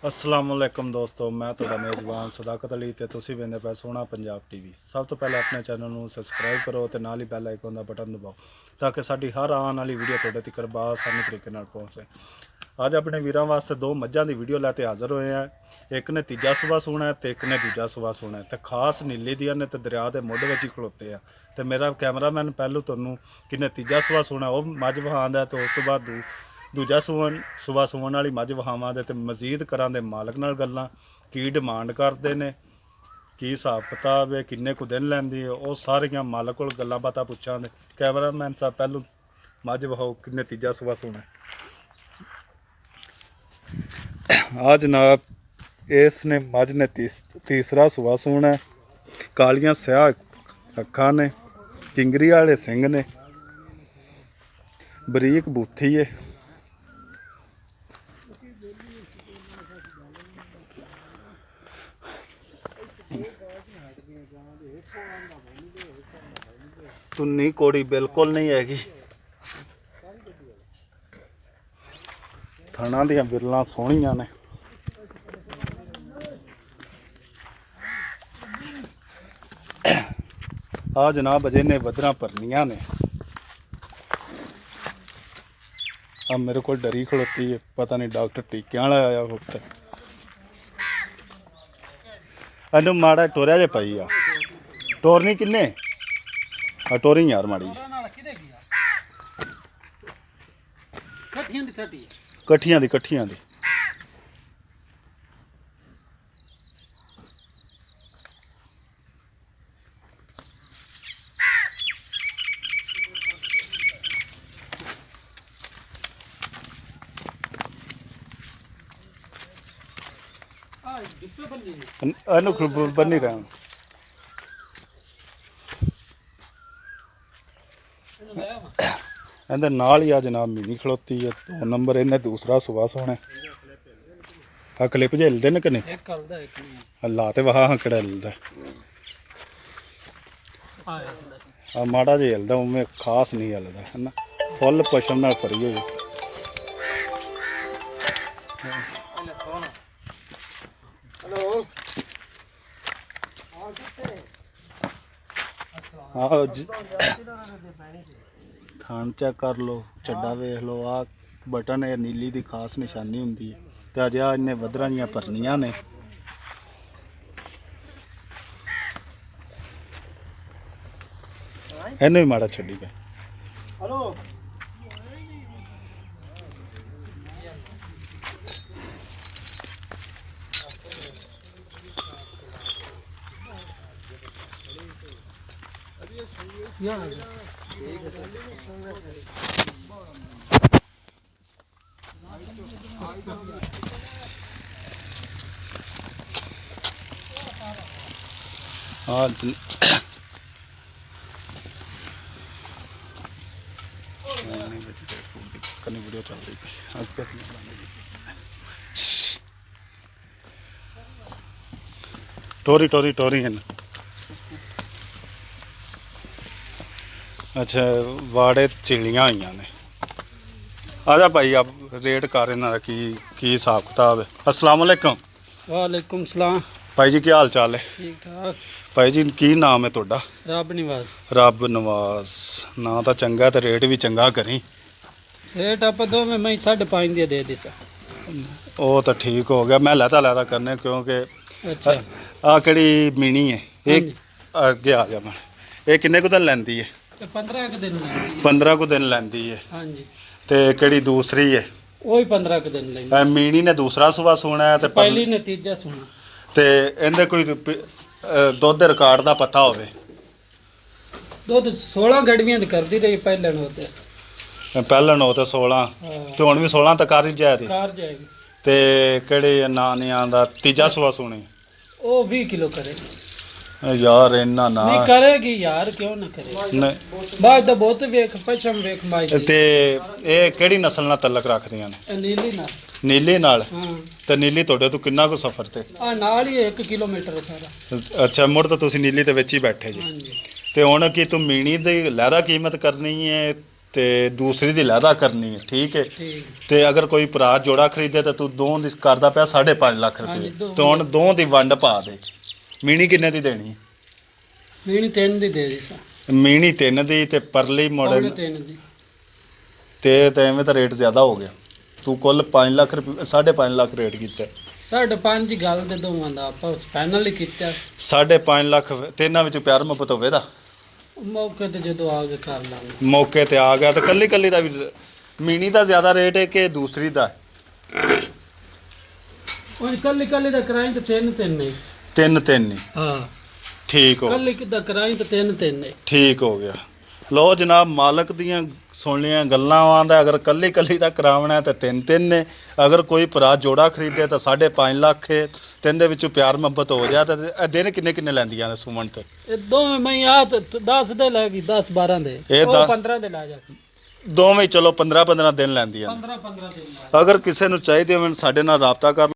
असलामुअलैकुम दोस्तों, मैं ਤੁਹਾਡਾ ਮੇਜ਼ਬਾਨ ਸਦਾਕਤ ਅਲੀ ਤੇ ਤੁਸੀਂ ਵੇਖਦੇ ਪਏ ਸੋਹਣਾ ਪੰਜਾਬ ਟੀਵੀ। ਸਭ ਤੋਂ ਪਹਿਲਾਂ ਆਪਣੇ ਚੈਨਲ ਨੂੰ ਸਬਸਕ੍ਰਾਈਬ ਕਰੋ ਤੇ ਨਾਲ ਹੀ ਬੈਲ ਆਈਕਨ ਦਾ ਬਟਨ ਦਬਾਓ ਤਾਂ ਕਿ ਸਾਡੀ ਹਰ ਆਉਣ ਵਾਲੀ ਵੀਡੀਓ ਤੁਹਾਡੇ ਤੱਕ ਆਸਾਨੀ ਤਰੀਕੇ ਨਾਲ ਪਹੁੰਚੇ। ਅੱਜ ਆਪਣੇ ਵੀਰਾਂ ਵਾਸਤੇ ਦੋ ਮੱਝਾਂ ਦੀ ਵੀਡੀਓ ਲੈ ਕੇ ਹਾਜ਼ਰ ਹੋਏ ਆ। ਇੱਕ ਨੇ ਤੀਜਾ ਸੂਆ ਸੂਣਾ ਤੇ ਇੱਕ ਨੇ ਦੂਜਾ ਸੂਆ ਸੂਣਾ ਤੇ ਖਾਸ ਨੀਲੀ ਦੀਆਂ ਨੇ ਤੇ ਦਰਿਆ ਦੇ ਮੁੱਢ ਵਿੱਚ ਹੀ ਖਲੋਤੇ ਆ। ਤੇ ਮੇਰਾ ਕੈਮਰਾਮੈਨ ਪਹਿਲੂ ਤੁਹਾਨੂੰ ਕਿਨੇ ਤੀਜਾ ਸੂਆ ਸੂਣਾ ਉਹ ਮੱਝ ਵਹਾਉਂਦਾ ਤੇ ਉਸ ਤੋਂ ਬਾਅਦ ਦੂਜਾ ਸੂਆ ਸੂਣ ਵਾਲੀ ਮੱਝ ਵਹਾਵਾਂ ਦੇ ਤੇ ਮਜ਼ੀਦ ਕਰਾਂ ਦੇ ਮਾਲਕ ਨਾਲ ਗੱਲਾਂ ਕੀ ਡਿਮਾਂਡ ਕਰਦੇ ਨੇ, ਕੀ ਹਿਸਾਬ ਕਿਤਾਬ ਹੈ, ਕਿੰਨੇ ਕੁ ਦਿਨ ਲੈਂਦੀ ਹੈ, ਉਹ ਸਾਰੀਆਂ ਮਾਲਕ ਕੋਲ ਗੱਲਾਂ ਬਾਤਾਂ ਪੁੱਛਾਂਗੇ। ਕੈਮਰਾਮੈਨ ਸਾਹਿਬ ਪਹਿਲੂ ਮੱਝ ਵਹਾਓ ਕਿੰਨੇ ਤੀਜਾ ਸੂਆ ਸੂਣਾ। ਆ ਜਨਾਬ ਇਸ ਨੇ ਮੱਝ ਨੇ ਤੀਸਰਾ ਸੂਆ ਸੂਣਾ। ਕਾਲੀਆਂ ਸਿਆਹ ਅੱਖਾਂ ਨੇ, ਚਿੰਗਰੀ ਵਾਲੇ ਸਿੰਘ ਨੇ, ਬਰੀਕ ਬੂਥੀ ਹੈ। ਤੁੰਨੀ ਕੋੜੀ ਬਿਲਕੁਲ ਨਹੀਂ ਹੈਗੀ। ਥਣਾ ਦੀਆਂ ਬਿਰਲਾਂ ਸੋਹਣੀਆਂ ਨੇ। ਆ ਜਨਾਬ ਅਜੇ ਨੇ ਵਧਰਾਂ ਭਰਨੀਆਂ ਨੇ। ਆ ਮੇਰੇ ਕੋਲ ਡਰੀ ਖਲੋਤੀ ਹੈ, ਪਤਾ ਨਹੀਂ ਡਾਕਟਰ ਟੀਕਿਆਂ ਵਾਲਾ ਆਇਆ ਉੱਤੇ। ਇਹਨੂੰ ਮਾੜਾ ਟੋਰਿਆ ਜੇ ਪਈ ਆ। ਟੋਰਨੀ ਕਿੰਨੇ ਆ? ਟੋਰੀ ਯਾਰ ਮਾੜੀ ਇਕੱਠੀਆਂ ਦੀ ਇਹਨੂੰ ਬੰਨੀ ਰਹਾ। ਇਹਦੇ ਨਾਲ ਹੀ ਆ ਜਨਾਬ ਮੀਨੀ ਖਲੋਤੀ ਹੈ 2 ਨੰਬਰ। ਇਹਨੇ ਦੂਸਰਾ ਸੂਆ ਸੋਣਾ। ਆ ਕਲਿੱਪ ਜੇ ਹਿਲਦੇ ਨੇ ਕਿ ਨਹੀਂ? ਲਾ ਤੇ ਵਾਹ ਹੰਕੜਾ ਹਿਲਦਾ ਆ ਮਾੜਾ ਜਿਹਾ ਹਿਲਦਾ, ਉਵੇਂ ਖਾਸ ਨਹੀਂ ਹਿਲਦਾ ਹੈ ਨਾ। ਫੁੱਲ ਪਸ਼ਮ ਨਾਲ ਭਰੀ ਹੋਈ। ਆਹੋ ਥਾਣ ਚੈੱਕ ਕਰ ਲਓ, ਚੱਡਾ ਵੇਖ ਲਓ। ਆ ਬਟਨ ਇਹ ਨੀਲੀ ਦੀ ਖਾਸ ਨਿਸ਼ਾਨੀ ਹੁੰਦੀ ਹੈ। ਤੇ ਅਜੇ ਆ ਇਹਨੇ ਵਧਰਾਂ ਦੀਆਂ ਭਰਨੀਆਂ ਨੇ। ਇਹਨੂੰ ਵੀ ਮਾੜਾ ਛੱਡੀ ਗਏ। वीडियो चल रही टोरी है ना। अच्छा वाड़े चिड़ियाँ हुई ने। आजा भाई आप रेट कर इन्हों की हिसाब किताब है। अस्सलाम वालेकुम। वालेकुम सलाम भाई जी, क्या हाल चाल है? ठीक ठाक। भाई जी की नाम है तुहाडा? रब निवाज। रब नवाज ना तो चंगा तो रेट भी चंगा करी। रेट आप दो में मैं 5.5 दिया दे दी सा। वो तो ठीक हो गया। मैं लैदा करने क्योंकि अच्छा आ केड़ी मिनी है एक अगे आ जा मैं। ये किन्ने को दिन लैंदी है? 15 के दिन लेंदी। 15 को दिन लैंदी है। हाँ जी। ते केड़ी दूसरी है? वो ही 15 के दिन लेंदी। मिनी ने दूसरा सुबह सोना है ते पहली ने तीजा सुना। ते इहदे कोई दुध रिकॉर्ड दा पता होवे? दुध 16 गड़वियां दी करदी रही पहले होते। पहले नो ते 16 ते हुण भी 16 तक कर जाए कार जाएगी। ते केड़े ना नहीं आंदा तीजा सुबह सोने? वो 20 किलो करे यार इन्ना ना नहीं करेगी यार, क्यों ना करेगी। बाज दा बहुत वेख पछम वेख माई ते ए केड़ी नस्ल नाल तलक रखदियां ने? नीली ना। नीली नाल? हां। ते नीली तोड़े तो कितना को सफर ते? आ नाल ही 1 किलोमीटर सारा। अच्छा मुड़ तो तुसी नीली दे विच ही बैठे जी। हां जी। ते हुण की तू मीणी दी लैदा कीमत करनी है ਤੇ ਦੂਸਰੀ ਦੀ ਲੈਦਾ ਕਰਨੀ ਹੈ, ਠੀਕ ਹੈ। ਠੀਕ ਤੇ ਅਗਰ ਕੋਈ ਭਰਾ ਜੋੜਾ ਖਰੀਦੇ ਤਾਂ ਤੂੰ ਦੋ ਦੀ ਕਰਦਾ ਪਿਆ 5.5 ਲੱਖ ਹਾਂਜੀ, ਰੁਪਏ। ਦੋ। ਤੇ ਹੁਣ ਦੋ ਦੀ ਵੰਡ ਪਾ ਦੇ। ਮੀਣੀ ਕਿੰਨੇ ਦੀ ਦੇਣੀ? ਮੀਣੀ 3 ਦੀ ਦੇ ਦੇ ਸਾ ਮੀਣੀ 3 ਦੀ ਤੇ ਪਰਲੀ ਪੌਣੇ ਮੋੜ 3 ਦੀ ਤੇ ਐਵੇਂ ਤਾਂ ਰੇਟ ਜ਼ਿਆਦਾ ਹੋ ਗਿਆ। ਤੂੰ ਕੁੱਲ 5 ਲੱਖ ਰੁਪਏ 5.5 ਲੱਖ ਰੇਟ ਕੀਤਾ। 5.5 ਦੀ ਗੱਲ ਦੇ ਦੋਵਾਂ ਦਾ ਆਪਾਂ ਫਾਈਨਲ ਹੀ ਕੀਤਾ। 5.5 ਲੱਖ ਤਿੰਨਾਂ ਵਿੱਚੋਂ ਪਿਆਰ ਮੁਹੱਬਤ ਹੋਵੇ ਦਾ ਮੌਕੇ ਤੇ ਜਦੋਂ ਆ ਕੇ ਕਰ ਲਾਂਗੇ। ਮੌਕੇ ਤੇ ਆ ਗਿਆ ਤਾਂ ਕੱਲੀ ਕੱਲੀ ਦਾ ਵੀ ਮੀਣੀ ਦਾ ਜ਼ਿਆਦਾ ਰੇਟ ਹੈ ਕਿ ਦੂਸਰੀ ਦਾ? ਉਹ ਕੱਲੀ ਕੱਲੀ ਦਾ ਕਰਾਈ ਤੇ 3 ਨੇ। 3 ਹੀ ਹਾਂ ਠੀਕ ਹੋ ਕੱਲੀ ਕਿਦਾ ਕਰਾਈ ਤੇ 3 ਨੇ। ਠੀਕ ਹੋ ਗਿਆ। ਲੋ ਜਨਾਬ, ਮਾਲਕ ਦੀਆਂ ਸੁਣ ਲਿਆ ਗੱਲਾਂ ਆਂਦਾ। ਅਗਰ ਕੱਲੀ ਕੱਲੀ ਦਾ ਕਰਾਉਣਾ ਤੇ 3 ਨੇ। ਅਗਰ ਕੋਈ ਭਰਾ ਜੋੜਾ ਖਰੀਦੇ ਤਾਂ 5.5 ਲੱਖ ਹੈ। ਤਿੰਨ ਦੇ ਵਿੱਚੋਂ ਪਿਆਰ ਮੁਹੱਬਤ ਹੋ ਜਾ ਤੇ ਇਹ ਦਿਨ ਕਿੰਨੇ ਲੈਂਦੀਆਂ ਨੇ ਸੁਮਨ ਤੇ? ਇਹ ਦੋਵੇਂ ਮੈਂ ਆ 10 ਦੇ ਲੈ ਗਈ 10 12 ਦੇ ਇਹ ਉਹ ਦਸ- 15 ਦੇ ਲੈ ਜਾ ਦੋਵੇਂ ਚਲੋ 15 ਦਿਨ ਲੈਂਦੀਆਂ ਨੇ। 15 ਦੇ ਲੈ ਅਗਰ ਕਿਸੇ ਨੂੰ ਚਾਹੀਦੇ ਹੋਣ ਸਾਡੇ ਨਾਲ ਰਾਬਤਾ ਕਰ